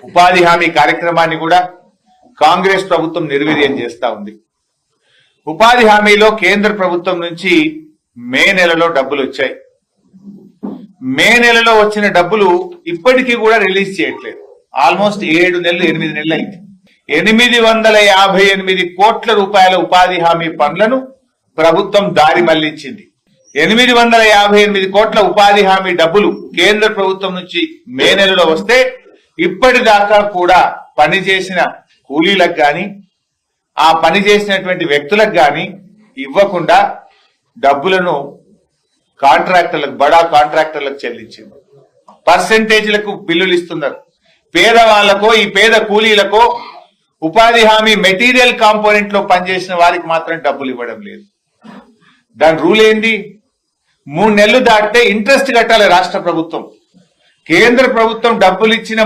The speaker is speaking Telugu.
ఉపాధి హామీ కార్యక్రమాన్ని కూడా కాంగ్రెస్ ప్రభుత్వం నిర్వీర్యం చేస్తా ఉంది. ఉపాధి హామీలో కేంద్ర ప్రభుత్వం నుంచి మే నెలలో డబ్బులు వచ్చాయి. మే నెలలో వచ్చిన డబ్బులు ఇప్పటికీ కూడా రిలీజ్ చేయట్లేదు. ఆల్మోస్ట్ 7 నెలలు 8 నెలలు అయింది. 858 కోట్ల రూపాయల ఉపాధి హామీ పనులను ప్రభుత్వం దారి మళ్లించింది. 858 కోట్ల ఉపాధి హామీ డబ్బులు కేంద్ర ప్రభుత్వం నుంచి మే నెలలో వస్తే ఇప్పటిదాకా కూడా పనిచేసిన కూలీలకు గాని ఆ పని చేసినటువంటి వ్యక్తులకు గాని ఇవ్వకుండా డబ్బులను కాంట్రాక్టర్లకు బడా కాంట్రాక్టర్లకు చెల్లించింది. పర్సెంటేజ్లకు బిల్లులు ఇస్తున్నారు. పేదవాళ్లకో ఈ పేద కూలీలకో ఉపాధి హామీ మెటీరియల్ కాంపోనెంట్ లో పనిచేసిన వారికి మాత్రం డబ్బులు ఇవ్వడం లేదు. దాని రూల్ ఏంది? 3 నెలలు దాటితే ఇంట్రెస్ట్ కట్టాలి రాష్ట్ర ప్రభుత్వం. కేంద్ర ప్రభుత్వం డబ్బులు ఇచ్చిన